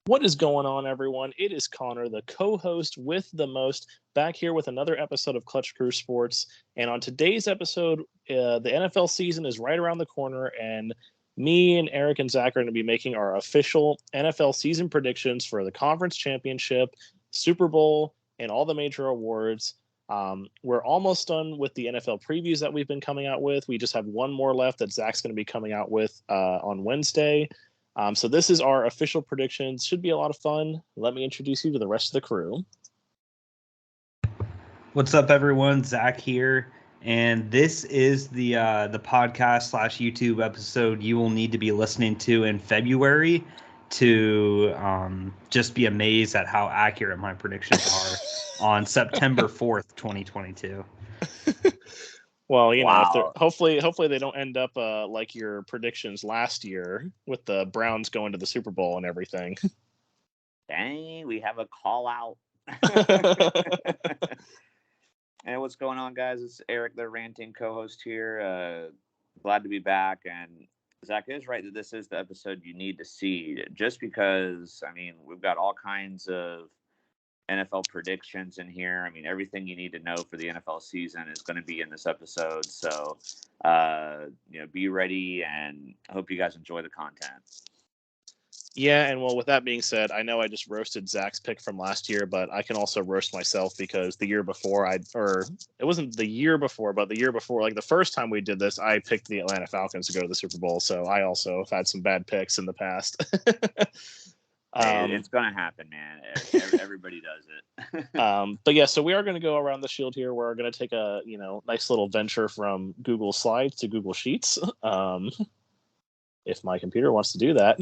What is going on, everyone? It is Connor, the co-host with the most, back here with another episode of Clutch Crew Sports. And on today's episode, the NFL season is right around the corner, and me and Eric and Zach are going to be making our official NFL season predictions for the conference championship, Super Bowl, and all the major awards. We're almost done with the NFL previews that we've been coming out with. We just have one more left that Zach's going to be coming out with on Wednesday. So this is our official predictions. Should be a lot of fun. Let me introduce you to the rest of the crew. What's up, everyone? Zach here, and this is the podcast / YouTube episode you will need to be listening to in February to just be amazed at how accurate my predictions are on September 4th, 2022. Well, you know, if hopefully they don't end up like your predictions last year with the Browns going to the Super Bowl and everything. Dang, we have a call out. And what's going on, guys? It's Eric, the ranting co-host here. Glad to be back. And Zach is right that this is the episode you need to see, just because, I mean, we've got all kinds of NFL predictions in here. I mean, everything you need to know for the NFL season is going to be in this episode. So, be ready, and I hope you guys enjoy the content. Yeah, and well, with that being said, I know I just roasted Zach's pick from last year, but I can also roast myself because the year before it wasn't the year before, but the year before, like the first time we did this, I picked the Atlanta Falcons to go to the Super Bowl. So I also have had some bad picks in the past. It's going to happen, man. Everybody does it. But yeah, so we are going to go around the shield here. We're going to take a nice little venture from Google Slides to Google Sheets, if my computer wants to do that.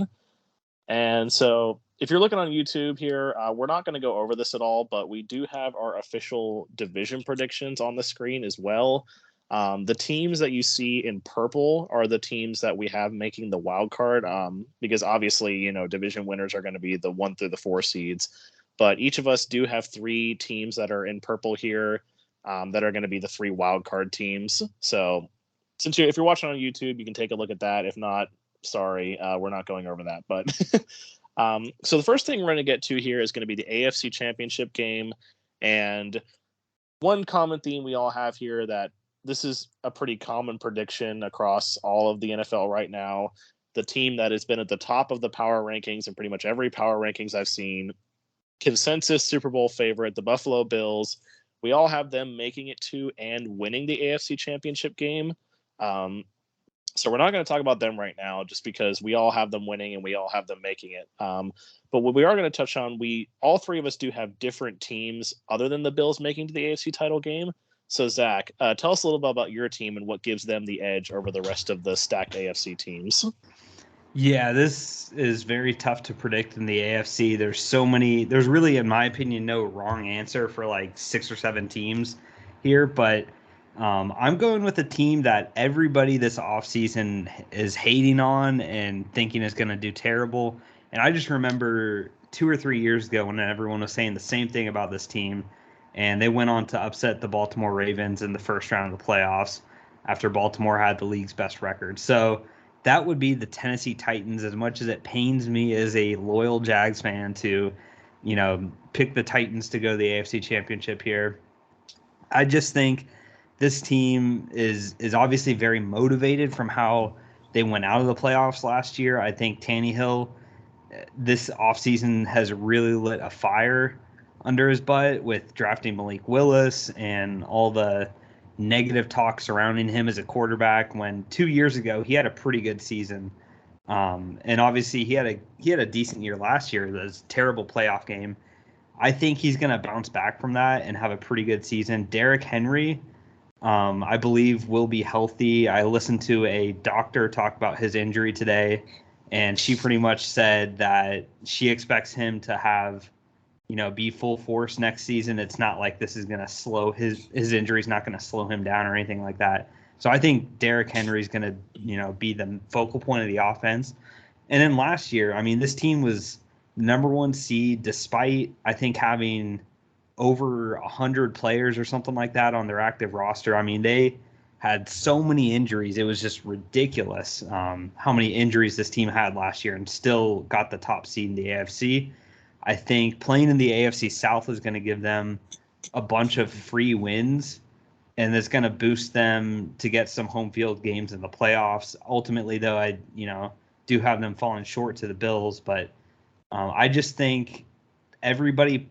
And so if you're looking on YouTube here, we're not going to go over this at all, but we do have our official division predictions on the screen as well. The teams that you see in purple are the teams that we have making the wild card, because obviously, division winners are going to be the 1 through the 4 seeds. But each of us do have 3 teams that are in purple here that are going to be the 3 wild card teams. So if you're watching on YouTube, you can take a look at that. If not, sorry, we're not going over that. But so the first thing we're going to get to here is going to be the AFC Championship game. And one common theme we all have here, that this is a pretty common prediction across all of the NFL right now. The team that has been at the top of the power rankings and pretty much every power rankings I've seen, consensus Super Bowl favorite, the Buffalo Bills. We all have them making it to and winning the AFC Championship game. So we're not going to talk about them right now just because we all have them winning and we all have them making it. But what we are going to touch on, all 3 of us do have different teams other than the Bills making to the AFC title game. So Zach, tell us a little bit about your team and what gives them the edge over the rest of the stacked AFC teams. Yeah, this is very tough to predict in the AFC. There's really, in my opinion, no wrong answer for like 6 or 7 teams here, but I'm going with a team that everybody this offseason is hating on and thinking is going to do terrible. And I just remember 2 or 3 years ago when everyone was saying the same thing about this team, and they went on to upset the Baltimore Ravens in the first round of the playoffs after Baltimore had the league's best record. So that would be the Tennessee Titans. As much as it pains me as a loyal Jags fan to, pick the Titans to go to the AFC Championship here, I just think this team is obviously very motivated from how they went out of the playoffs last year. I think Tannehill this offseason has really lit a fire under his butt with drafting Malik Willis and all the negative talk surrounding him as a quarterback, when 2 years ago he had a pretty good season. And obviously he had a decent year last year. That was a terrible playoff game. I think he's going to bounce back from that and have a pretty good season. Derrick Henry, I believe, will be healthy. I listened to a doctor talk about his injury today, and she pretty much said that she expects him to have, be full force next season. It's not like this is going to slow his injury is not going to slow him down or anything like that. So I think Derrick Henry is going to, be the focal point of the offense. And then last year, I mean, this team was number 1 seed despite, I think, having over 100 players or something like that on their active roster. I mean, they had so many injuries. It was just ridiculous how many injuries this team had last year and still got the top seed in the AFC. I think playing in the AFC South is going to give them a bunch of free wins, and it's going to boost them to get some home field games in the playoffs. Ultimately, though, I do have them falling short to the Bills, but I just think everybody,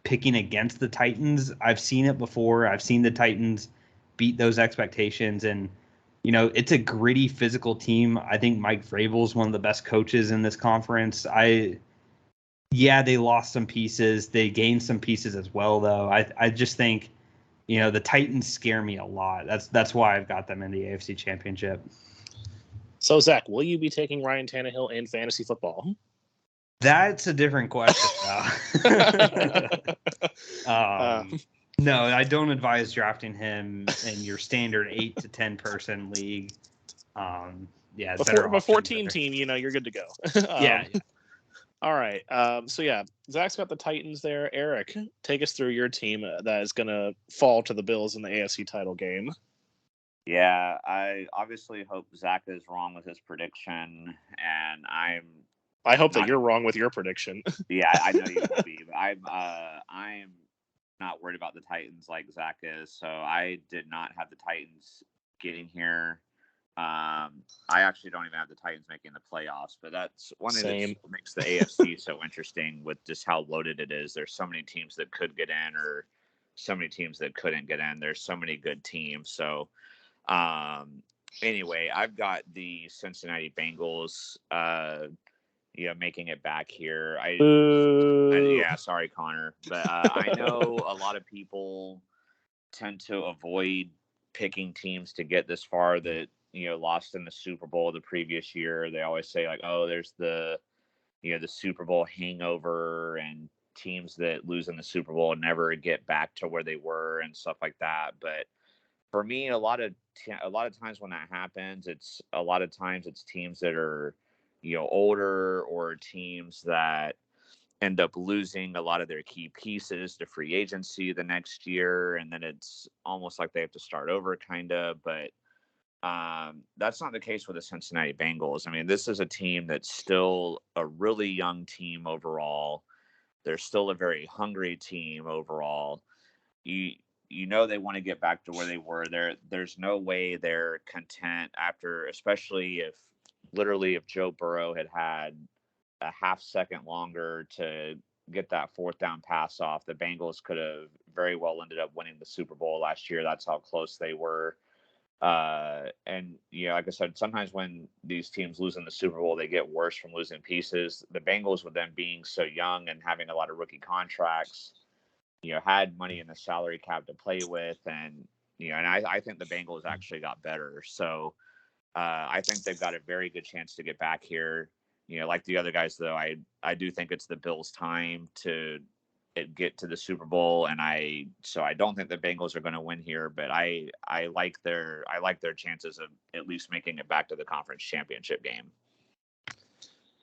picking against the Titans, I've seen it before. I've seen the Titans beat those expectations, and it's a gritty, physical team. I think Mike Vrabel is one of the best coaches in this conference. They lost some pieces. They gained some pieces as well, though. I just think, the Titans scare me a lot. That's why I've got them in the AFC Championship. So, Zach, will you be taking Ryan Tannehill in fantasy football? That's a different question. No, I don't advise drafting him in your standard 8 to 10 person league. Before a 14 team, you're good to go. Yeah. All right. Zach's got the Titans there. Eric, take us through your team that is going to fall to the Bills in the AFC title game. Yeah, I obviously hope Zach is wrong with his prediction, and I hope that you're wrong with your prediction. Yeah, I know you will be, but I'm not worried about the Titans like Zach is. So I did not have the Titans getting here. I actually don't even have the Titans making the playoffs, but that's one thing that makes the AFC so interesting with just how loaded it is. There's so many teams that could get in, or so many teams that couldn't get in. There's so many good teams. So, anyway, I've got the Cincinnati Bengals, making it back here. Sorry, Connor, but I know a lot of people tend to avoid picking teams to get this far that lost in the Super Bowl the previous year. They always say like, oh, there's the Super Bowl hangover, and teams that lose in the Super Bowl never get back to where they were and stuff like that. But for me, a lot of times when that happens, it's teams that are older, or teams that end up losing a lot of their key pieces to free agency the next year, and then it's almost like they have to start over, kind of. But that's not the case with the Cincinnati Bengals. I mean, this is a team that's still a really young team overall. They're still a very hungry team overall. They want to get back to where they were. There's no way they're content after, especially if Joe Burrow had a half second longer to get that fourth down pass off, the Bengals could have very well ended up winning the Super Bowl last year. That's how close they were. Like I said, sometimes when these teams lose in the Super Bowl, they get worse from losing pieces. The Bengals, with them being so young and having a lot of rookie contracts, had money in the salary cap to play with, and I think the Bengals actually got better. So I think they've got a very good chance to get back here. Like the other guys, though, I do think it's the Bills' time to get to the Super Bowl, and I don't think the Bengals are going to win here, but I like their chances of at least making it back to the conference championship game.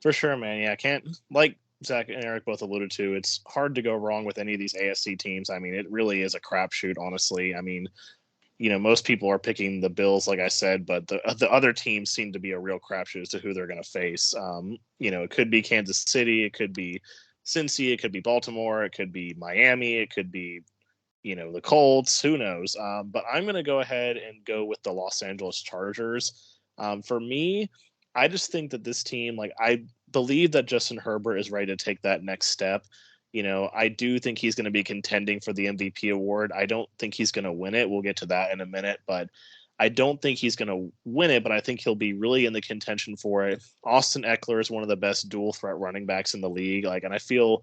For sure, man. Yeah, I can't, like Zach and Eric both alluded to, it's hard to go wrong with any of these AFC teams. I mean, it really is a crapshoot, honestly. I mean, most people are picking the Bills, like I said, but the other teams seem to be a real crapshoot as to who they're going to face. It could be Kansas City, it could be Cincy, it could be Baltimore, it could be Miami, it could be, the Colts, who knows? But I'm going to go ahead and go with the Los Angeles Chargers. For me, I just think that this team, I believe that Justin Herbert is ready to take that next step. I do think he's going to be contending for the MVP award. I don't think he's going to win it. We'll get to that in a minute, but I don't think he's going to win it, but I think he'll be really in the contention for it. Austin Eckler is one of the best dual threat running backs in the league. And I feel,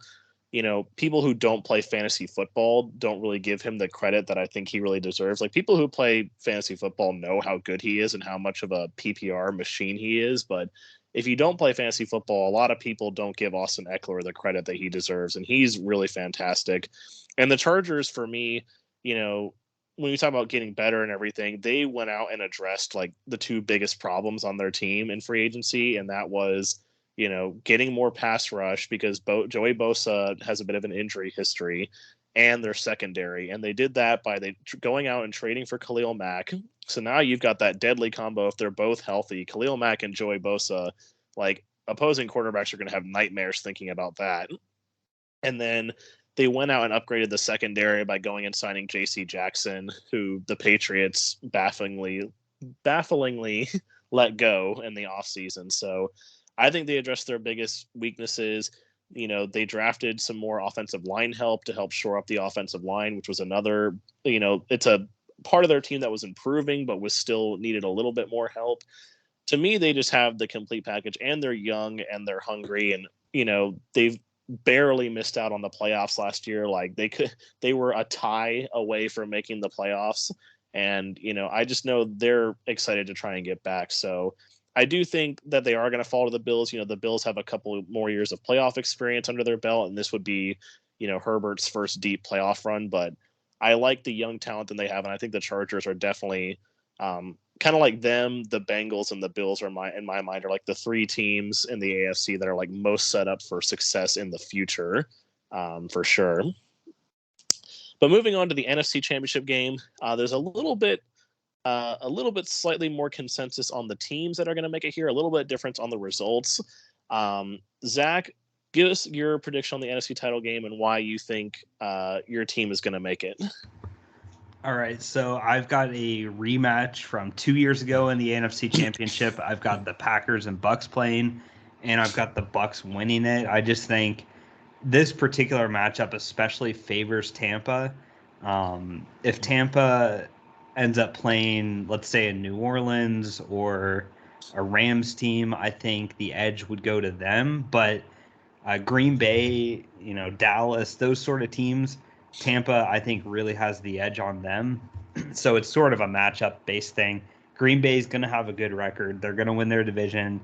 people who don't play fantasy football don't really give him the credit that I think he really deserves. People who play fantasy football know how good he is and how much of a PPR machine he is, but if you don't play fantasy football, a lot of people don't give Austin Eckler the credit that he deserves, and he's really fantastic. And the Chargers, for me, when you talk about getting better and everything, they went out and addressed the two biggest problems on their team in free agency, and that was, getting more pass rush, because Joey Bosa has a bit of an injury history, and their secondary. And they did that by going out and trading for Khalil Mack. So now you've got that deadly combo if they're both healthy. Khalil Mack and Joey Bosa, like opposing quarterbacks are going to have nightmares thinking about that. And then they went out and upgraded the secondary by going and signing J.C. Jackson, who the Patriots bafflingly let go in the offseason. So I think they addressed their biggest weaknesses. They drafted some more offensive line help to help shore up the offensive line, which was another, it's a part of their team that was improving, but was still needed a little bit more help. To me, they just have the complete package, and they're young and they're hungry, and, they've barely missed out on the playoffs last year. Like they were a tie away from making the playoffs. And, I just know they're excited to try and get back. So I do think that they are going to fall to the Bills. The Bills have a couple more years of playoff experience under their belt, and this would be, Herbert's first deep playoff run. But I like the young talent that they have, and I think the Chargers are definitely kind of like them. The Bengals and the Bills are in my mind are like the three teams in the AFC that are like most set up for success in the future, for sure. But moving on to the NFC Championship game, there's a little bit slightly more consensus on the teams that are going to make it here, a little bit difference on the results. Zach, give us your prediction on the NFC title game and why you think your team is going to make it. All right, so I've got a rematch from 2 years ago in the NFC Championship. I've got the Packers and Bucks playing, and I've got the Bucks winning it. I just think this particular matchup especially favors Tampa. If Tampa ends up playing, let's say, a New Orleans or a Rams team, I think the edge would go to them. But Green Bay, Dallas, those sort of teams, Tampa, I think, really has the edge on them. So it's sort of a matchup-based thing. Green Bay is going to have a good record. They're going to win their division.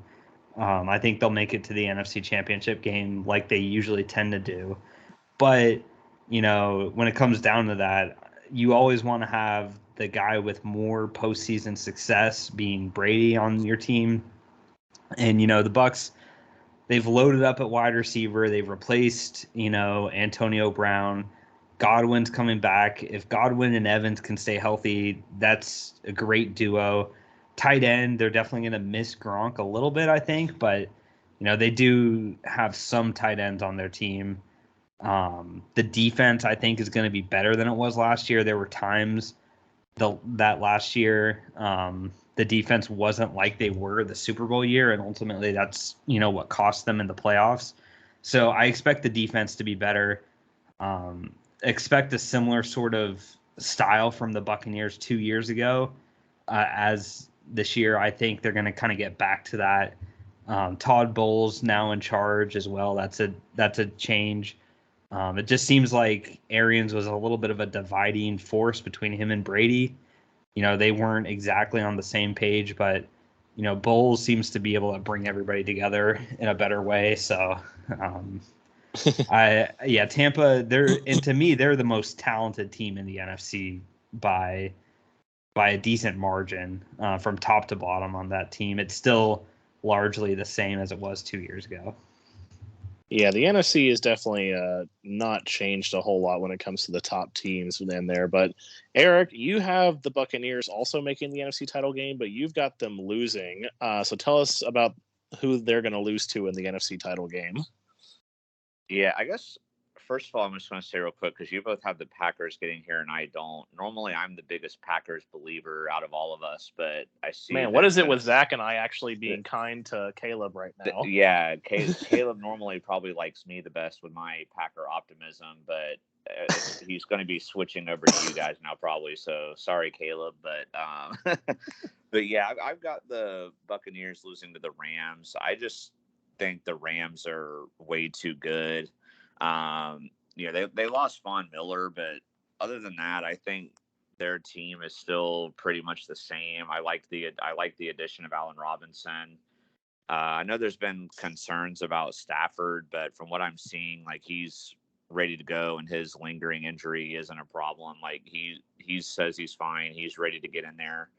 I think they'll make it to the NFC Championship game like they usually tend to do. But, when it comes down to that, you always want to have the guy with more postseason success being Brady on your team. And, the Bucks, they've loaded up at wide receiver. They've replaced, Antonio Brown. Godwin's coming back. If Godwin and Evans can stay healthy, that's a great duo. Tight end, they're definitely going to miss Gronk a little bit, I think, but they do have some tight ends on their team. The defense, I think, is going to be better than it was last year. There were times that last year the defense wasn't like they were the Super Bowl year, and ultimately that's what cost them in the playoffs. So I expect the defense to be better. Expect a similar sort of style from the Buccaneers 2 years ago as this year. I think they're going to kind of get back to that. Todd Bowles now in charge as well. That's a change. It just seems like Arians was a little bit of a dividing force between him and Brady. They weren't exactly on the same page, but Bowles seems to be able to bring everybody together in a better way. So Tampa, to me, they're the most talented team in the NFC by a decent margin from top to bottom on that team. It's still largely the same as it was 2 years ago. Yeah, the NFC is definitely not changed a whole lot when it comes to the top teams in there. But Eric, you have the Buccaneers also making the NFC title game, but you've got them losing. So tell us about who they're going to lose to in the NFC title game. Yeah, I guess first of all, I'm just going to say real quick, because you both have the Packers getting here and I don't. Normally, I'm the biggest Packers believer out of all of us, but I see. Man, what is it with Zach and I actually being kind to Caleb right now? Yeah, Caleb normally probably likes me the best with my Packer optimism, but he's going to be switching over to you guys now probably. So sorry, Caleb, but but yeah, I've got the Buccaneers losing to the Rams. I just think the Rams are way too good. They lost Von Miller, but other than that, I think their team is still pretty much the same. I like the addition of Allen Robinson. I know there's been concerns about Stafford, but from what I'm seeing, like, he's ready to go and his lingering injury isn't a problem. Like, he says he's fine. He's ready to get in there.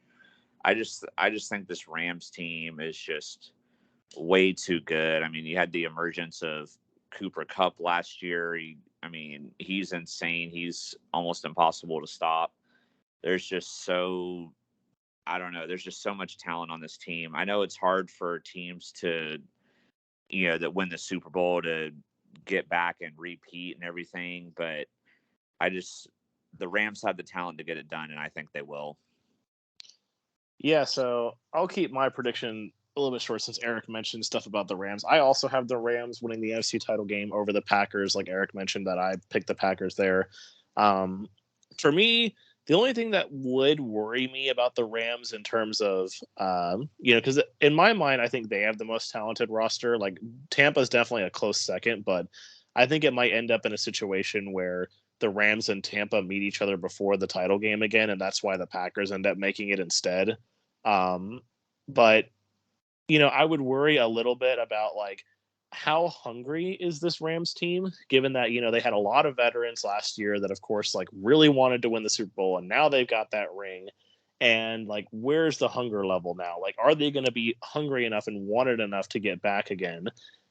I just think this Rams team is just way too good. I mean, you had the emergence of Cooper Kupp last year. I mean, he's insane. He's almost impossible to stop. There's just so I don't know. There's just so much talent on this team. I know it's hard for teams to, that win the Super Bowl to get back and repeat and everything, but the Rams have the talent to get it done, and I think they will. Yeah, so I'll keep my prediction a little bit short since Eric mentioned stuff about the Rams. I also have the Rams winning the NFC title game over the Packers. Like Eric mentioned, that I picked the Packers there. For me, the only thing that would worry me about the Rams in terms of, because in my mind, I think they have the most talented roster. Like Tampa's definitely a close second, but I think it might end up in a situation where the Rams and Tampa meet each other before the title game again, and that's why the Packers end up making it instead. But I would worry a little bit about like how hungry is this Rams team, given that they had a lot of veterans last year that, of course, like really wanted to win the Super Bowl, and now they've got that ring. And like, where's the hunger level now? Like, are they going to be hungry enough and wanted enough to get back again?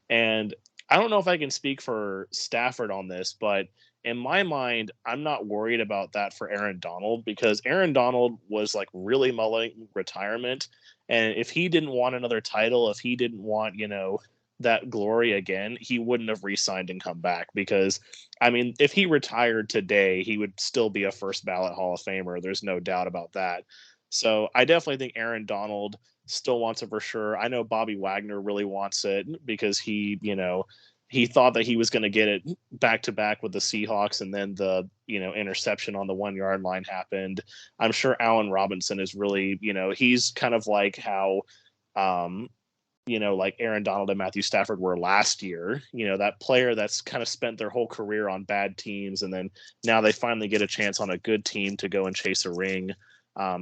And I don't know if I can speak for Stafford on this, but in my mind, I'm not worried about that for Aaron Donald, because Aaron Donald was like really mulling retirement. And if he didn't want another title, if he didn't want, that glory again, he wouldn't have re-signed and come back, because, I mean, if he retired today, he would still be a first ballot Hall of Famer. There's no doubt about that. So I definitely think Aaron Donald still wants it for sure. I know Bobby Wagner really wants it because he thought that he was going to get it back to back with the Seahawks, and then the interception on the 1 yard line happened. I'm sure Allen Robinson is really, he's kind of like how like Aaron Donald and Matthew Stafford were last year, that player that's kind of spent their whole career on bad teams, and then now they finally get a chance on a good team to go and chase a ring.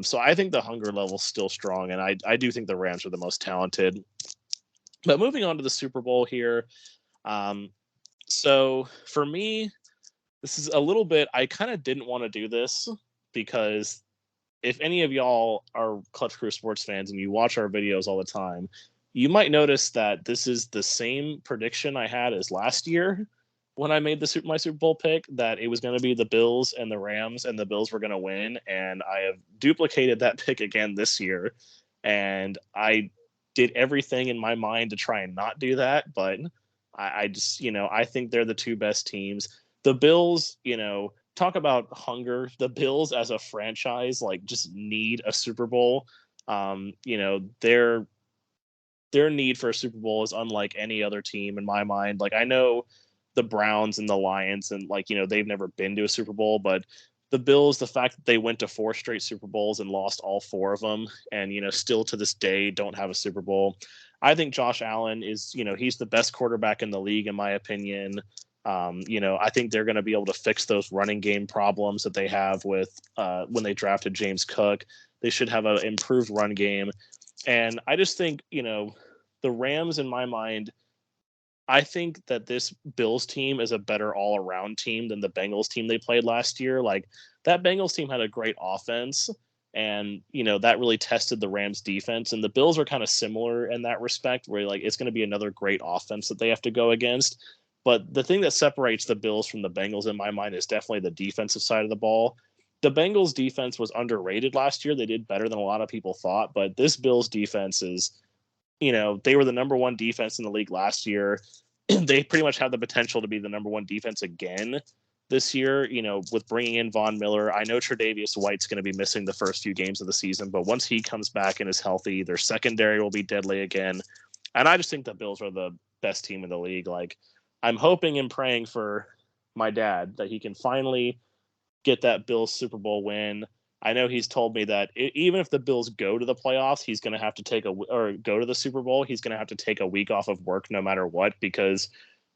So I think the hunger level's still strong, and I do think the Rams are the most talented. But moving on to the Super Bowl here. So for me, this is a little bit, I kind of didn't want to do this, because if any of y'all are Clutch Crew Sports fans and you watch our videos all the time, you might notice that this is the same prediction I had as last year when I made my Super Bowl pick, that it was going to be the Bills and the Rams, and the Bills were going to win. And I have duplicated that pick again this year. And I did everything in my mind to try and not do that. But I just, I think they're the two best teams. The Bills, talk about hunger. The Bills as a franchise, like, just need a Super Bowl. Their need for a Super Bowl is unlike any other team in my mind. Like, I know the Browns and the Lions, and like, they've never been to a Super Bowl, but the Bills, the fact that they went to 4 straight Super Bowls and lost all 4 of them, and still to this day don't have a Super Bowl. I think Josh Allen is, he's the best quarterback in the league in my opinion. I think they're going to be able to fix those running game problems that they have with when they drafted James Cook. They should have an improved run game. And I just think, the Rams, in my mind, I think that this Bills team is a better all-around team than the Bengals team they played last year. Like, that Bengals team had a great offense, and, that really tested the Rams defense. And the Bills are kind of similar in that respect, where like it's going to be another great offense that they have to go against. But the thing that separates the Bills from the Bengals in my mind is definitely the defensive side of the ball. The Bengals defense was underrated last year. They did better than a lot of people thought, but this Bills defense is, they were the number 1 defense in the league last year. They pretty much have the potential to be the number 1 defense again this year, with bringing in Von Miller. I know Tre'Davious White's going to be missing the first few games of the season, but once he comes back and is healthy, their secondary will be deadly again. And I just think the Bills are the best team in the league. Like, I'm hoping and praying for my dad that he can finally get that Bills Super Bowl win. I know he's told me that even if the Bills go to the playoffs, he's going to have to go to the Super Bowl, he's going to have to take a week off of work no matter what, because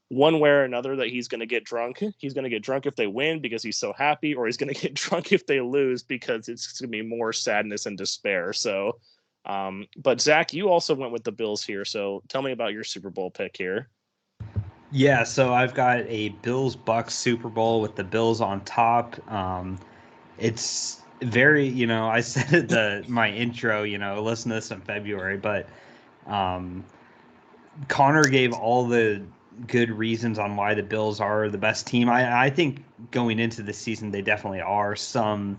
one way or another that he's going to get drunk. He's going to get drunk if they win because he's so happy, or he's going to get drunk if they lose because it's going to be more sadness and despair. So, but Zach, you also went with the Bills here. So tell me about your Super Bowl pick here. Yeah, so I've got a Bills-Bucks Super Bowl with the Bills on top. It's very, I said it my intro, listen to this in February, but Connor gave all the good reasons on why the Bills are the best team. I think going into the season, they definitely are. Some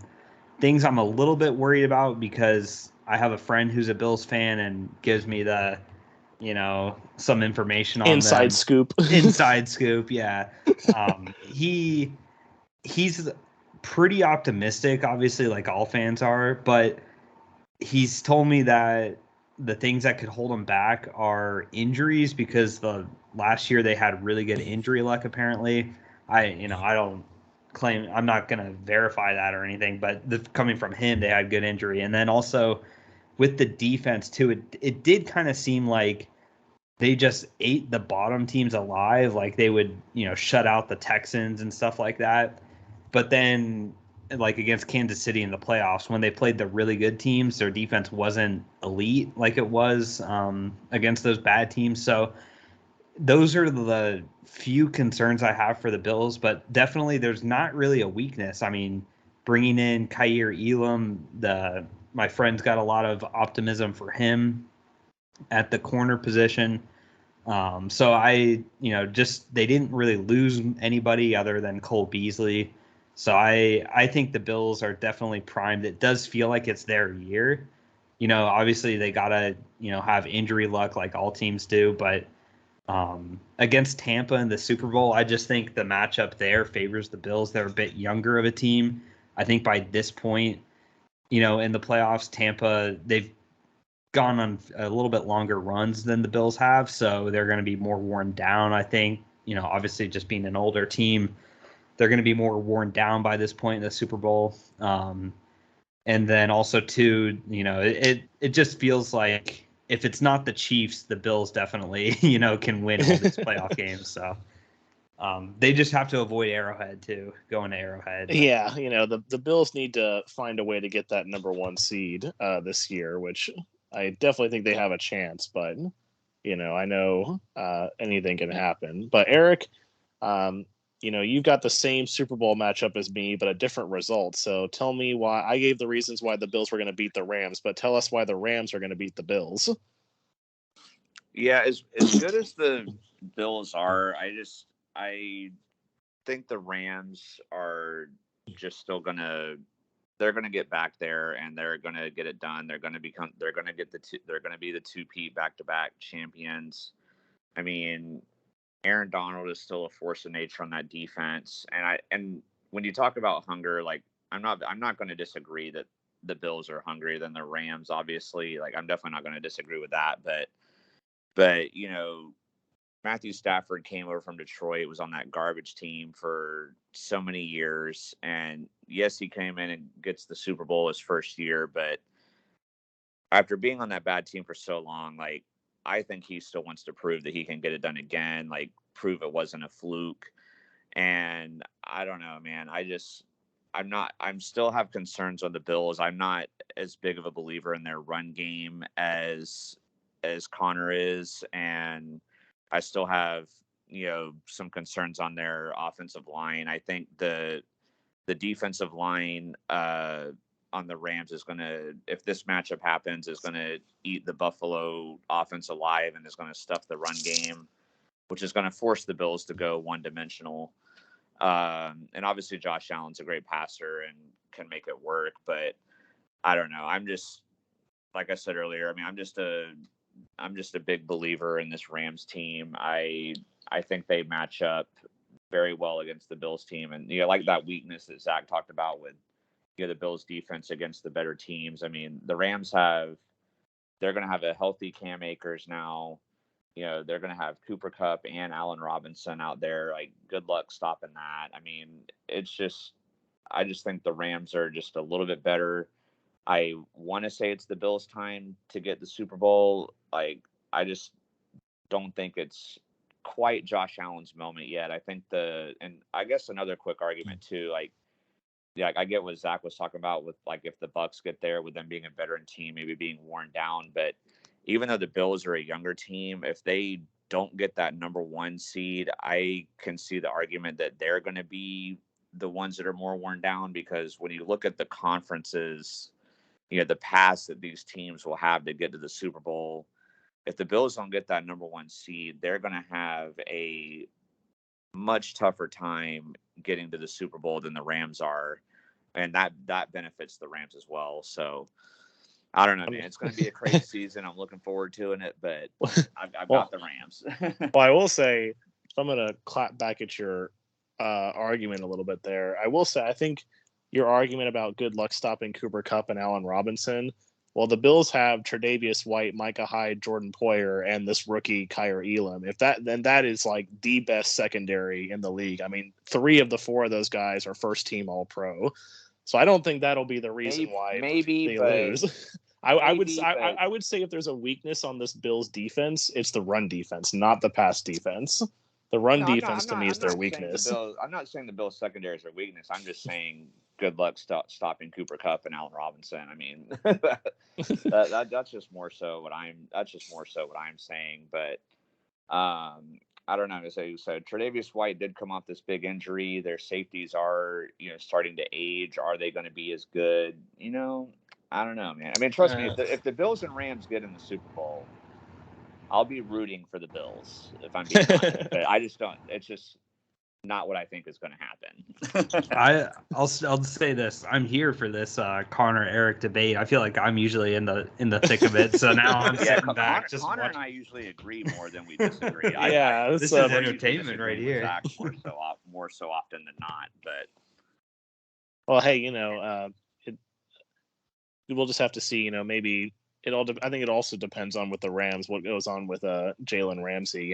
things I'm a little bit worried about because I have a friend who's a Bills fan and gives me the, some information on Inside them. scoop. Inside scoop, yeah. He's pretty optimistic, obviously, like all fans are, but he's told me that the things that could hold him back are injuries because the last year they had really good injury luck apparently. I don't claim, I'm not going to verify that or anything, but coming from him they had good injury. And then also with the defense too, it did kind of seem like they just ate the bottom teams alive, like they would, shut out the Texans and stuff like that. But then, like against Kansas City in the playoffs, when they played the really good teams, their defense wasn't elite like it was against those bad teams. So those are the few concerns I have for the Bills. But definitely, there's not really a weakness. I mean, bringing in Kaiir Elam, my friend's got a lot of optimism for him at the corner position. So just they didn't really lose anybody other than Cole Beasley. So I think the Bills are definitely primed. It does feel like it's their year. Obviously they gotta, have injury luck like all teams do, but against Tampa in the Super Bowl, I just think the matchup there favors the Bills. They're a bit younger of a team. I think by this point, in the playoffs, Tampa, they've gone on a little bit longer runs than the Bills have, so they're going to be more worn down. I think, obviously just being an older team, they're going to be more worn down by this point in the Super Bowl. And then also too, it just feels like if it's not the Chiefs, the Bills definitely, can win all these playoff games. So they just have to avoid Arrowhead too, going to Arrowhead. Yeah, the Bills need to find a way to get that number 1 seed this year, which I definitely think they have a chance, but I know anything can happen. But Eric, you've got the same Super Bowl matchup as me, but a different result. So tell me why. I gave the reasons why the Bills were going to beat the Rams, but tell us why the Rams are going to beat the Bills. Yeah, as good as the Bills are, I think the Rams are just still they're gonna get back there and they're gonna get it done. They're gonna they're gonna be the 2-peat back-to-back champions. I mean, Aaron Donald is still a force of nature on that defense, and when you talk about hunger, like I'm not going to disagree that the Bills are hungrier than the Rams. Obviously, like I'm definitely not going to disagree with that, but Matthew Stafford came over from Detroit, was on that garbage team for so many years. And yes, he came in and gets the Super Bowl his first year, but after being on that bad team for so long, like I think he still wants to prove that he can get it done again, like prove it wasn't a fluke. And I don't know, man. I'm still have concerns on the Bills. I'm not as big of a believer in their run game as Connor is, and I still have, some concerns on their offensive line. I think the defensive line on the Rams is going to, if this matchup happens, is going to eat the Buffalo offense alive and is going to stuff the run game, which is going to force the Bills to go one-dimensional. And obviously Josh Allen's a great passer and can make it work, but I don't know. I'm just, like I said earlier, I mean, I'm just a big believer in this Rams team. I think they match up very well against the Bills team, and like that weakness that Zach talked about with the Bills defense against the better teams. I mean, the Rams they're going to have a healthy Cam Akers now. They're going to have Cooper Kupp and Allen Robinson out there. Like, good luck stopping that. I mean, I just think the Rams are just a little bit better. I want to say it's the Bills' time to get the Super Bowl. Like, I just don't think it's quite Josh Allen's moment yet. I think and I guess another quick argument too, like, yeah, I get what Zach was talking about with like if the Bucks get there with them being a veteran team, maybe being worn down. But even though the Bills are a younger team, if they don't get that number 1 seed, I can see the argument that they're going to be the ones that are more worn down, because when you look at the conferences, the paths that these teams will have to get to the Super Bowl, if the Bills don't get that number 1 seed, they're going to have a much tougher time getting to the Super Bowl than the Rams are, and that benefits the Rams as well. So I don't know, man. It's going to be a crazy season. I'm looking forward to it, but I've got the Rams. Well, I will say, if I'm going to clap back at your argument a little bit there, I will say I think your argument about good luck stopping Cooper Kupp and Allen Robinson. Well, the Bills have Tre'Davious White, Micah Hyde, Jordan Poyer, and this rookie Kyer Elam. Then that is like the best secondary in the league. I mean, 3 of the 4 of those guys are first team All Pro. So I don't think that'll be the reason why they lose. I would say if there's a weakness on this Bills defense, it's the run defense, not the pass defense. The run defense to me is their weakness. I'm not saying the Bills secondary is their weakness. I'm just saying good luck stopping Cooper Kupp and Allen Robinson. I mean, that's just more so what I'm saying. But I don't know. So Tre'Davious White did come off this big injury. Their safeties are starting to age. Are they going to be as good? I don't know, man. I mean, trust me, if the Bills and Rams get in the Super Bowl, I'll be rooting for the Bills, if I'm being honest. But I just don't. It's just not what I think is going to happen. I'll say this: I'm here for this Connor Eric debate. I feel like I'm usually in the thick of it, so now I'm sitting back. Connor and I usually agree more than we disagree. This is entertainment right here. More so often than not, but well, hey, we'll just have to see. Maybe I think it also depends on with the Rams what goes on with Jalen Ramsey.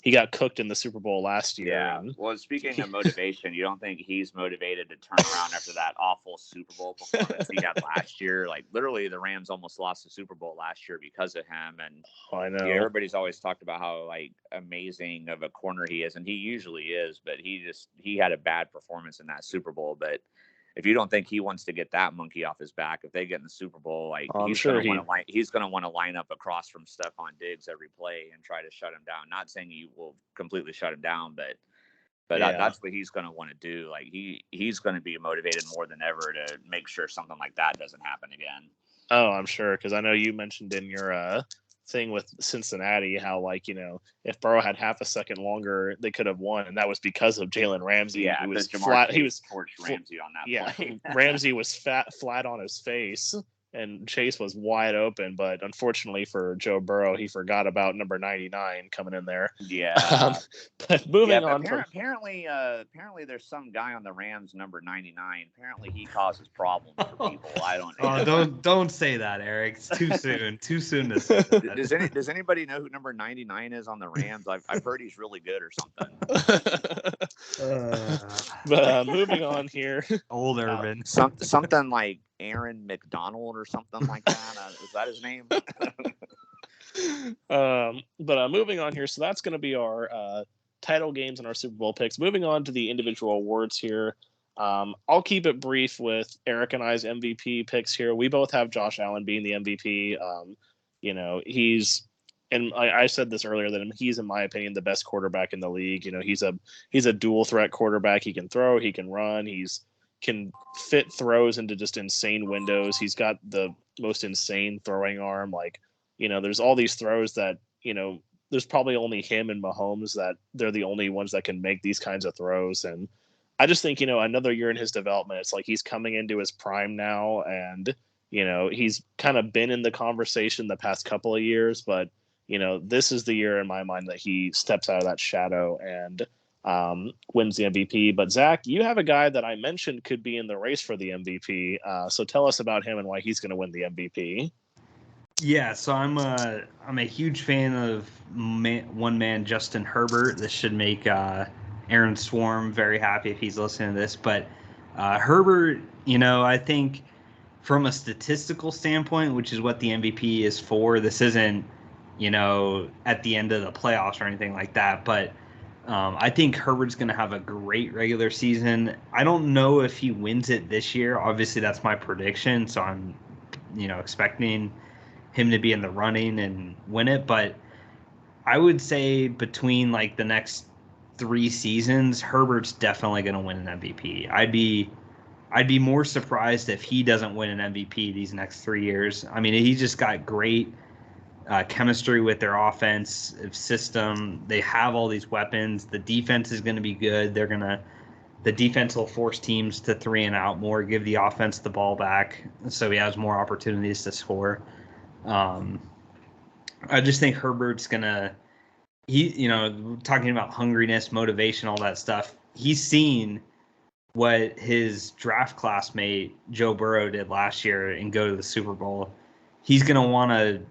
He got cooked in the Super Bowl last year. Yeah. Well, speaking of motivation, you don't think he's motivated to turn around after that awful Super Bowl performance he had last year? Like literally, the Rams almost lost the Super Bowl last year because of him. And I know everybody's always talked about how like amazing of a corner he is, and he usually is. But he had a bad performance in that Super Bowl. But if you don't think he wants to get that monkey off his back, if they get in the Super Bowl, like he's going to want to line up across from Stephon Diggs every play and try to shut him down. Not saying he will completely shut him down, but that's what he's going to want to do. Like he's going to be motivated more than ever to make sure something like that doesn't happen again. Oh, I'm sure, because I know you mentioned in your thing with Cincinnati how if Burrow had half a second longer they could have won, and that was because of Jalen Ramsey. Yeah, he was flat. He was torched Ramsey on that play. Ramsey was flat on his face, and Chase was wide open. But unfortunately for Joe Burrow, he forgot about number 99 coming in there. Yeah. But moving on. Apparently, there's some guy on the Rams number 99. Apparently, he causes problems for people. I don't know. Don't say that, Eric. It's too soon. Too soon to say that. Does anybody know who number 99 is on the Rams? I've heard he's really good or something. But moving on here. Old Urban. Something like Aaron McDonald or something like that. Is that his name? But moving on here, so that's going to be our title games and our Super Bowl picks. Moving on to the individual awards here. I'll keep it brief with Eric and I's MVP picks here. We both have Josh Allen being the MVP. He's, and I said this earlier, that he's, in my opinion, the best quarterback in the league. He's a dual threat quarterback. He can throw, he can run, can fit throws into just insane windows. He's got the most insane throwing arm. There's all these throws that, there's probably only him and Mahomes that they're the only ones that can make these kinds of throws. And I just think, another year in his development, it's like he's coming into his prime now. And, he's kind of been in the conversation the past couple of years, but, this is the year in my mind that he steps out of that shadow and wins the MVP. But Zach, you have a guy that I mentioned could be in the race for the MVP. So tell us about him and why he's going to win the MVP. Yeah, so I'm a huge fan of one man Justin Herbert. This should make Aaron Swarm very happy if he's listening to this. But Herbert, I think from a statistical standpoint, which is what the MVP is for, this isn't at the end of the playoffs or anything like that. But I think Herbert's going to have a great regular season. I don't know if he wins it this year. Obviously, that's my prediction. So I'm, expecting him to be in the running and win it. But I would say between the next 3 seasons, Herbert's definitely going to win an MVP. I'd be more surprised if he doesn't win an MVP these next 3 years. I mean, he just got great chemistry with their offense system. They have all these weapons. The defense is going to be good. The defense will force teams to 3 and out more, give the offense the ball back, so he has more opportunities to score. I just think Herbert's gonna, talking about hungriness, motivation, all that stuff. He's seen what his draft classmate Joe Burrow did last year and go to the Super Bowl. He's gonna want to,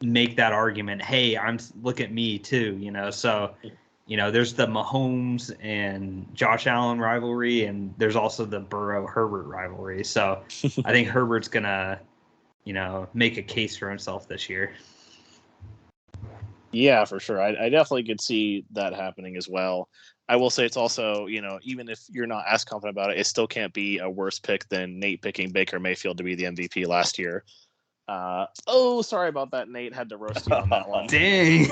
make that argument. Hey, look at me too. So, there's the Mahomes and Josh Allen rivalry, and there's also the Burrow Herbert rivalry. So, I think Herbert's gonna, make a case for himself this year. Yeah, for sure. I definitely could see that happening as well. I will say it's also, even if you're not as confident about it, it still can't be a worse pick than Nate picking Baker Mayfield to be the MVP last year. Sorry about that, Nate. Had to roast you on that one. Dang.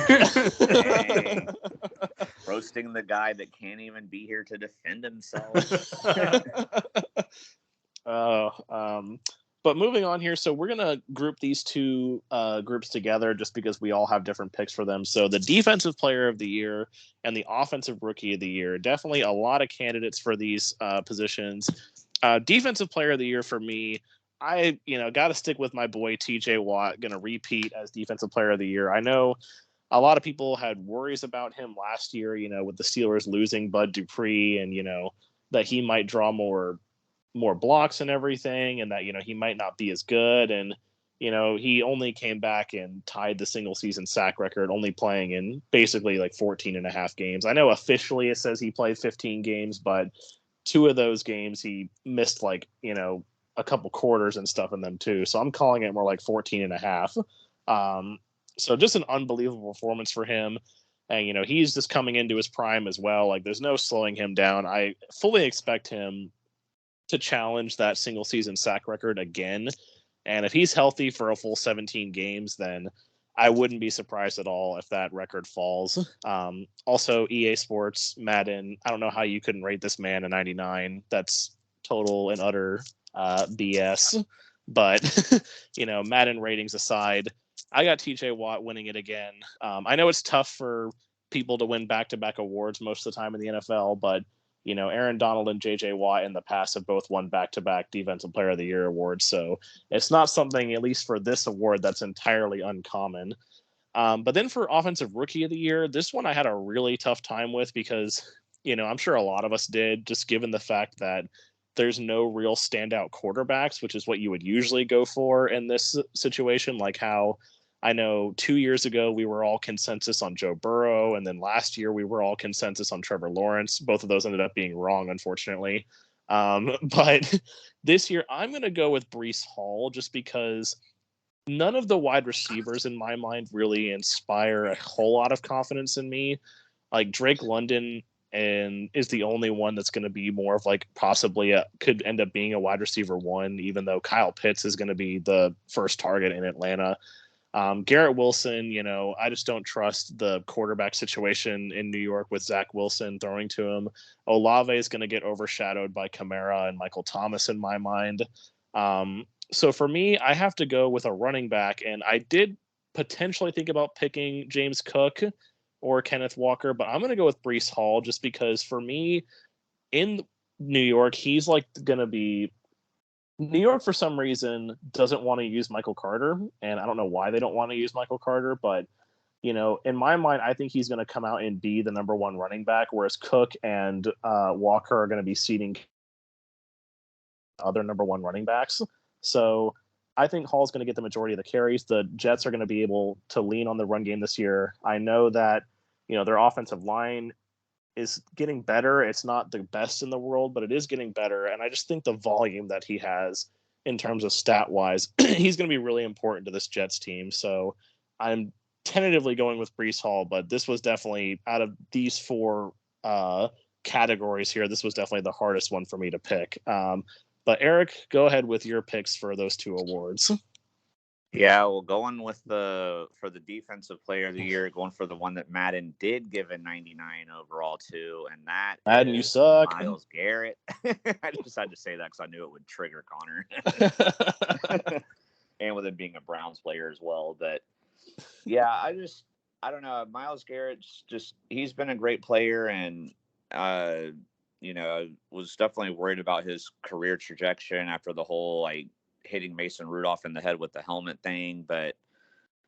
Dang. Roasting the guy that can't even be here to defend himself. But moving on here, so we're going to group these two groups together just because we all have different picks for them. So the Defensive Player of the Year and the Offensive Rookie of the Year, definitely a lot of candidates for these positions. Defensive Player of the Year for me, I got to stick with my boy TJ Watt, going to repeat as Defensive Player of the Year. I know a lot of people had worries about him last year, with the Steelers losing Bud Dupree and, that he might draw more blocks and everything, and that he might not be as good, and he only came back and tied the single season sack record, only playing in basically like 14 and a half games. I know officially it says he played 15 games, but 2 of those games he missed a couple quarters and stuff in them too, so I'm calling it more like 14 and a half. So just an unbelievable performance for him. And he's just coming into his prime as well. Like, there's no slowing him down. I fully expect him to challenge that single season sack record again. And if he's healthy for a full 17 games, then I wouldn't be surprised at all if that record falls. Also, EA Sports, Madden, I don't know how you couldn't rate this man a 99. That's total and utter BS. But, Madden ratings aside, I got TJ Watt winning it again. I know it's tough for people to win back-to-back awards most of the time in the NFL, but Aaron Donald and JJ Watt in the past have both won back-to-back Defensive Player of the Year awards. So it's not something, at least for this award, that's entirely uncommon. But then for Offensive Rookie of the Year, this one I had a really tough time with because, I'm sure a lot of us did, just given the fact that there's no real standout quarterbacks, which is what you would usually go for in this situation, like how I know 2 years ago we were all consensus on Joe Burrow, and then last year we were all consensus on Trevor Lawrence. Both of those ended up being wrong, unfortunately. But this year I'm going to go with Breece Hall just because none of the wide receivers in my mind really inspire a whole lot of confidence in me. Like Drake London is the only one that's going to be more of like possibly could end up being a wide receiver 1, even though Kyle Pitts is going to be the first target in Atlanta. Garrett Wilson, I just don't trust the quarterback situation in New York with Zach Wilson throwing to him. Olave is going to get overshadowed by Kamara and Michael Thomas in my mind. So for me, I have to go with a running back, and I did potentially think about picking James Cook or Kenneth Walker, but I'm going to go with Breece Hall just because for me in New York, he's like going to be New York, for some reason, doesn't want to use Michael Carter, and I don't know why they don't want to use Michael Carter, but, in my mind, I think he's going to come out and be the number 1 running back, whereas Cook and Walker are going to be seating other number 1 running backs. So I think Hall's going to get the majority of the carries. The Jets are going to be able to lean on the run game this year. I know that, their offensive line is getting better. It's not the best in the world, but it is getting better. And I just think the volume that he has in terms of stat wise, he's going to be really important to this Jets team. So I'm tentatively going with Breece Hall, but this was definitely out of these 4 categories here, this was definitely the hardest one for me to pick. But Eric, go ahead with your picks for those 2 awards. Yeah, well, going with for the Defensive Player of the Year, going for the one that Madden did give a 99 overall to, and that Madden, you suck. Myles Garrett. I just had to say that because I knew it would trigger Connor. and with him being a Browns player as well. But yeah, I don't know. Myles Garrett's he's been a great player, and I was definitely worried about his career trajectory after the whole like hitting Mason Rudolph in the head with the helmet thing. But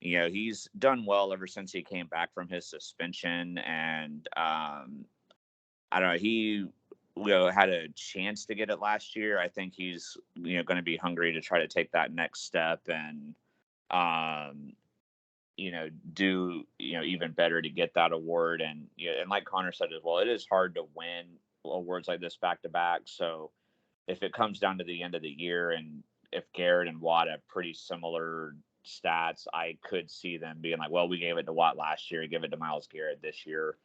he's done well ever since he came back from his suspension, and I don't know. He had a chance to get it last year. I think he's going to be hungry to try to take that next step and um, do even better to get that award. And and like Connor said as well, it is hard to win awards like this back to back. So if it comes down to the end of the year, and if Garrett and Watt have pretty similar stats, I could see them being like, well, we gave it to Watt last year, give it to Myles Garrett this year.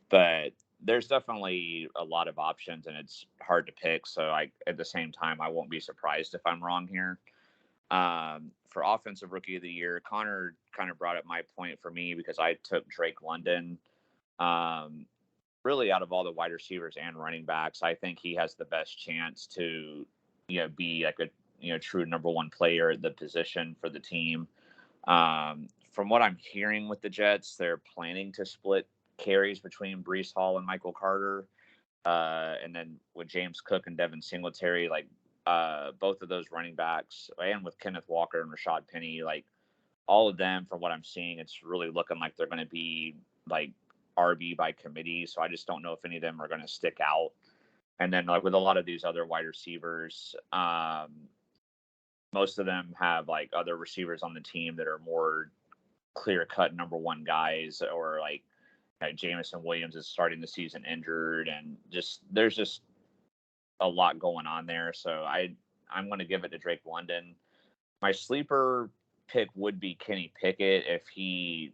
But there's definitely a lot of options, and it's hard to pick. So at the same time, I won't be surprised if I'm wrong here. For offensive rookie of the year, Connor kind of brought up my point for me because I took Drake London. Really, out of all the wide receivers and running backs, I think he has the best chance to, be like a true number one player at the position for the team. From what I'm hearing with the Jets, they're planning to split carries between Breece Hall and Michael Carter. And then with James Cook and Devin Singletary, like both of those running backs, and with Kenneth Walker and Rashad Penny, like all of them, from what I'm seeing, it's really looking like they're going to be like RB by committee. So I just don't know if any of them are going to stick out. And then like with a lot of these other wide receivers, most of them have like other receivers on the team that are more clear cut number one guys, or like Jamison Williams is starting the season injured, and there's just a lot going on there. So I'm going to give it to Drake London. My sleeper pick would be Kenny Pickett if he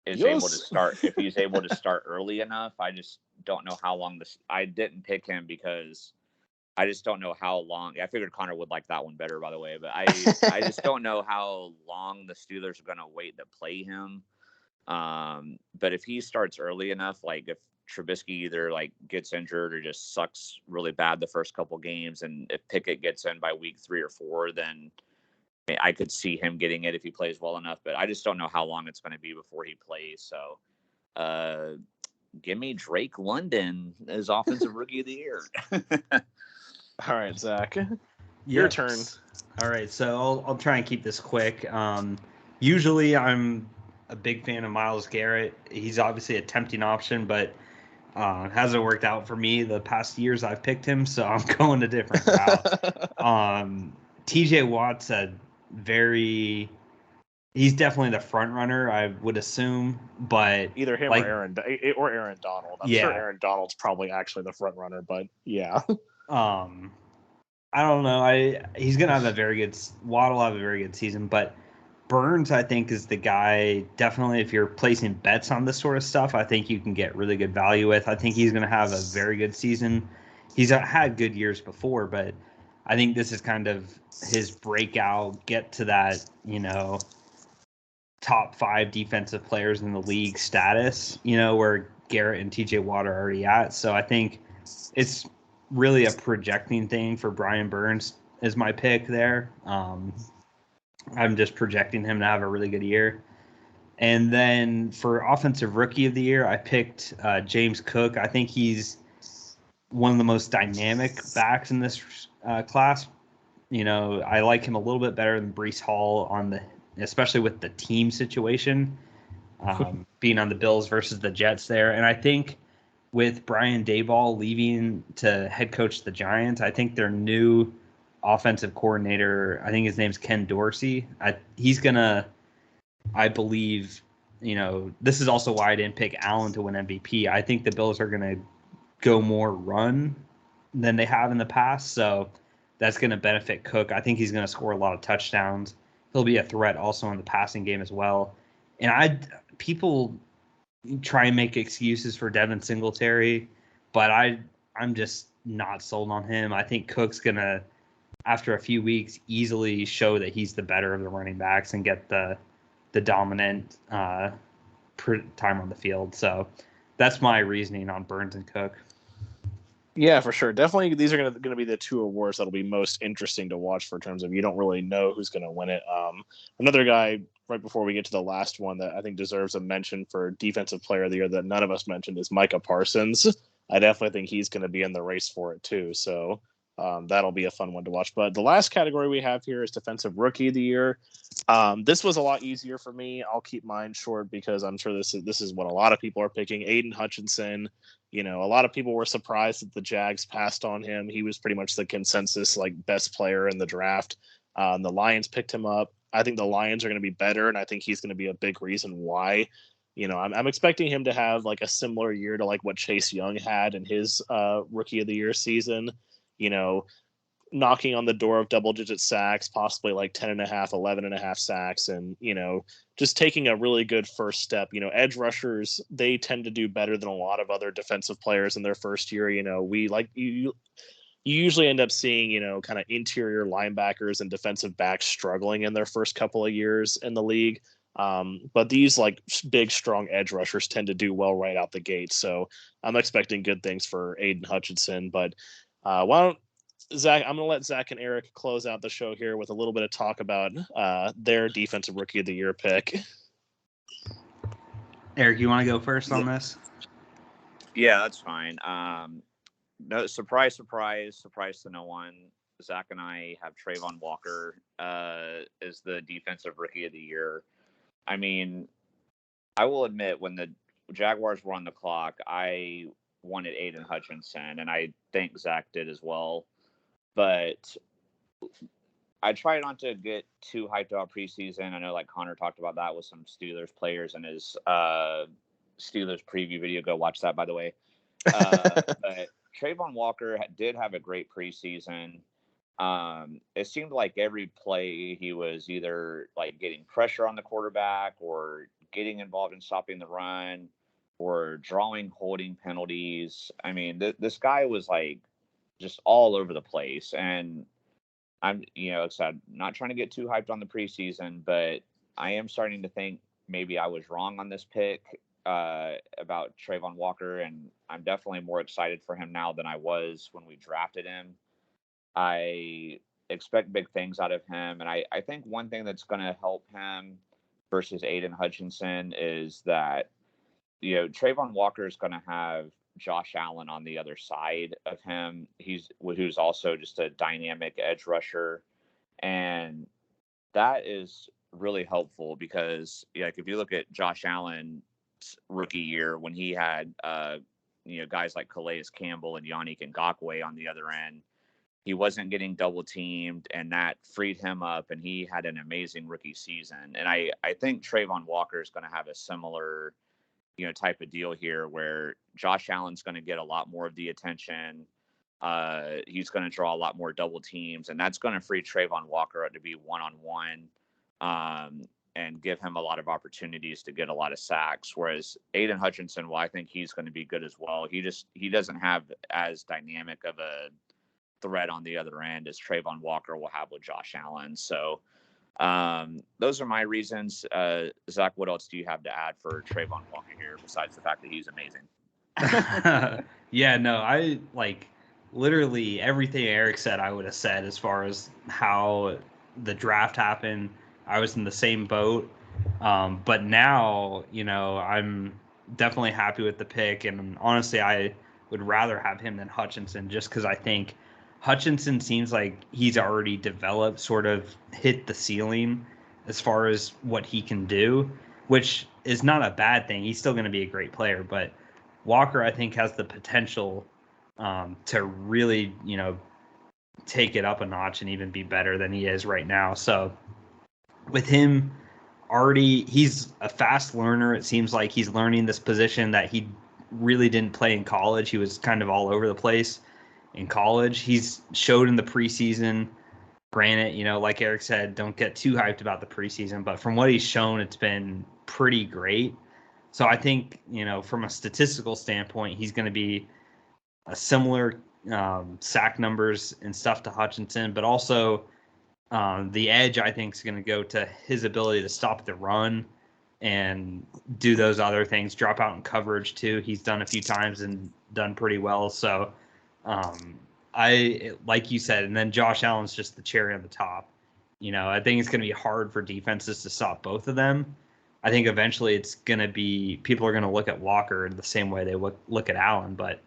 is able to start. If he's able to start early enough, I just don't know how long this. I didn't pick him because I just don't know how long. I figured Connor would like that one better, by the way. But I just don't know how long the Steelers are going to wait to play him. But if he starts early enough, like if Trubisky either like gets injured or just sucks really bad the first couple games, and if Pickett gets in by week 3 or 4, then I could see him getting it if he plays well enough. But I just don't know how long it's going to be before he plays. So give me Drake London as offensive rookie of the year. All right, Zach, your turn. All right, so I'll try and keep this quick. Usually I'm a big fan of Myles Garrett. He's obviously a tempting option, but hasn't worked out for me the past years I've picked him, so I'm going a different route. TJ Watt's he's definitely the front runner, I would assume, but either him or Aaron Donald. I'm sure Aaron Donald's probably actually the front runner, but yeah. I don't know. He's gonna have Watt will have a very good season, but Burns, I think, is the guy. Definitely, if you're placing bets on this sort of stuff, I think you can get really good value with. I think he's going to have a very good season. He's had good years before, but I think this is kind of his breakout, get to that, top 5 defensive players in the league status, where Garrett and TJ Watt are already at. So I think it's really a projecting thing for Brian Burns is my pick there. I'm just projecting him to have a really good year. And then for offensive rookie of the year, I picked James Cook. I think he's one of the most dynamic backs in this class. I like him a little bit better than Breece Hall especially with the team situation, being on the Bills versus the Jets there. And I think with Brian Daboll leaving to head coach the Giants, I think their new offensive coordinator, I think his name's Ken Dorsey. He's gonna, I believe, this is also why I didn't pick Allen to win MVP. I think the Bills are gonna go more run than they have in the past, so that's gonna benefit Cook. I think he's gonna score a lot of touchdowns. He'll be a threat also in the passing game as well. And people try and make excuses for Devin Singletary, but I'm just not sold on him. I think Cook's gonna, after a few weeks, easily show that he's the better of the running backs and get the dominant time on the field. So that's my reasoning on Burns and Cook. Yeah, for sure. Definitely, these are going to be the two awards that'll be most interesting to watch for terms of you don't really know who's going to win it. Another guy right before we get to the last one that I think deserves a mention for Defensive Player of the Year that none of us mentioned is Micah Parsons. I definitely think he's going to be in the race for it too. So that'll be a fun one to watch. But the last category we have here is Defensive Rookie of the Year. This was a lot easier for me. I'll keep mine short because I'm sure this is what a lot of people are picking. Aiden Hutchinson. You know, a lot of people were surprised that the Jags passed on him. He was pretty much the consensus like best player in the draft. The Lions picked him up. I think the Lions are going to be better, and I think he's going to be a big reason why. You know, I'm expecting him to have like a similar year to like what Chase Young had in his Rookie of the Year season. You know, knocking on the door of double digit sacks, possibly like 10 and a half, 11 and a half sacks. And, you know, just taking a really good first step. You know, edge rushers, they tend to do better than a lot of other defensive players in their first year. You know, we like you usually end up seeing, you know, kind of interior linebackers and defensive backs struggling in their first couple of years in the league. But these like big, strong edge rushers tend to do well right out the gate. So I'm expecting good things for Aiden Hutchinson. But why don't Zach, I'm going to let Zach and Eric close out the show here with a little bit of talk about their Defensive Rookie of the Year pick. Eric, you want to go first on this? Yeah, that's fine. No, surprise to no one. Zach and I have Trayvon Walker as the Defensive Rookie of the Year. I mean, I will admit when the Jaguars were on the clock, I wanted Aiden Hutchinson, and I think Zach did as well. But I try not to get too hyped about preseason. I know, like Connor talked about that with some Steelers players in his Steelers preview video. Go watch that, by the way. But Trayvon Walker did have a great preseason. It seemed like every play he was either like getting pressure on the quarterback or getting involved in stopping the run or drawing holding penalties. I mean, this guy was like just all over the place. And I'm, excited, not trying to get too hyped on the preseason, but I am starting to think maybe I was wrong on this pick about Trayvon Walker, and I'm definitely more excited for him now than I was when we drafted him. I expect big things out of him, and I think one thing that's going to help him versus Aiden Hutchinson is that, Trayvon Walker is going to have Josh Allen on the other side of him. Who's also just a dynamic edge rusher, and that is really helpful because, like, if you look at Josh Allen's rookie year when he had guys like Calais Campbell and Yannick Ngakoue on the other end, he wasn't getting double teamed, and that freed him up, and he had an amazing rookie season. And I think Trayvon Walker is going to have a similar type of deal here where Josh Allen's going to get a lot more of the attention. He's going to draw a lot more double teams, and that's going to free Trayvon Walker to be one-on-one and give him a lot of opportunities to get a lot of sacks. Whereas Aiden Hutchinson, well, I think he's going to be good as well. He doesn't have as dynamic of a threat on the other end as Trayvon Walker will have with Josh Allen. So those are my reasons. Zach, what else do you have to add for Trayvon Walker here besides the fact that he's amazing? Yeah, no, I like literally everything Eric said I would have said as far as how the draft happened. I was in the same boat. But now, I'm definitely happy with the pick. And honestly, I would rather have him than Hutchinson just because I think Hutchinson seems like he's already developed, sort of hit the ceiling as far as what he can do, which is not a bad thing. He's still going to be a great player. But Walker, I think, has the potential to really, take it up a notch and even be better than he is right now. So with him already, he's a fast learner. It seems like he's learning this position that he really didn't play in college. He was kind of all over the place in college. He's showed in the preseason. Granted, like Eric said, don't get too hyped about the preseason, but from what he's shown, it's been pretty great. So I think, from a statistical standpoint, he's going to be a similar sack numbers and stuff to Hutchinson, but also the edge, I think, is going to go to his ability to stop the run and do those other things, drop out in coverage too. He's done a few times and done pretty well. So Like you said, and then Josh Allen's just the cherry on the top. I think it's going to be hard for defenses to stop both of them. I think eventually it's going to be people are going to look at Walker in the same way they look at Allen, but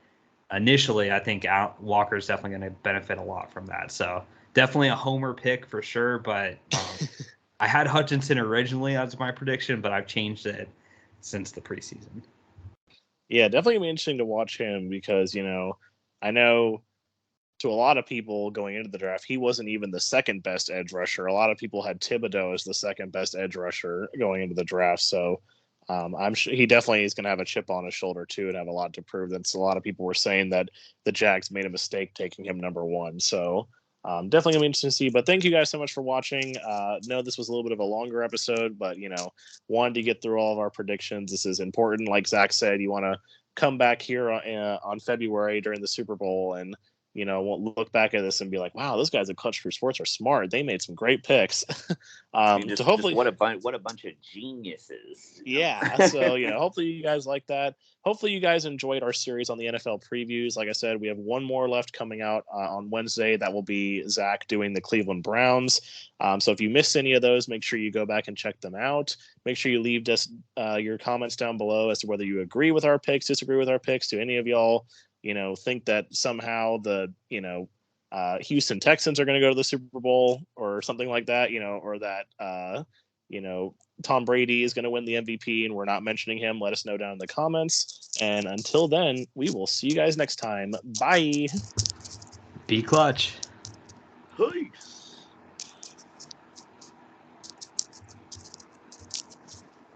initially I think Walker is definitely going to benefit a lot from that. So definitely a homer pick for sure, but I had Hutchinson originally as my prediction, but I've changed it since the preseason. Yeah, definitely gonna be interesting to watch him because, I know to a lot of people going into the draft, he wasn't even the second best edge rusher. A lot of people had Thibodeau as the second best edge rusher going into the draft. So I'm sure he definitely is going to have a chip on his shoulder too and have a lot to prove. That's a lot of people were saying that the Jags made a mistake taking him number one. So definitely gonna be interesting to see. But thank you guys so much for watching. No, this was a little bit of a longer episode, but wanted to get through all of our predictions. This is important. Like Zach said, you want to come back here on February during the Super Bowl and we'll look back at this and be like, wow, those guys at Clutch Crew Sports are smart. They made some great picks. Just what a bunch of geniuses. Yeah. So, hopefully you guys like that. Hopefully you guys enjoyed our series on the NFL previews. Like I said, we have one more left coming out on Wednesday. That will be Zach doing the Cleveland Browns. So if you missed any of those, make sure you go back and check them out. Make sure you leave us your comments down below as to whether you agree with our picks, disagree with our picks. Do any of y'all think that somehow the Houston Texans are going to go to the Super Bowl or something like that, or that Tom Brady is going to win the MVP and we're not mentioning him? Let us know down in the comments. And until then, we will see you guys next time. Bye. Be clutch. Peace.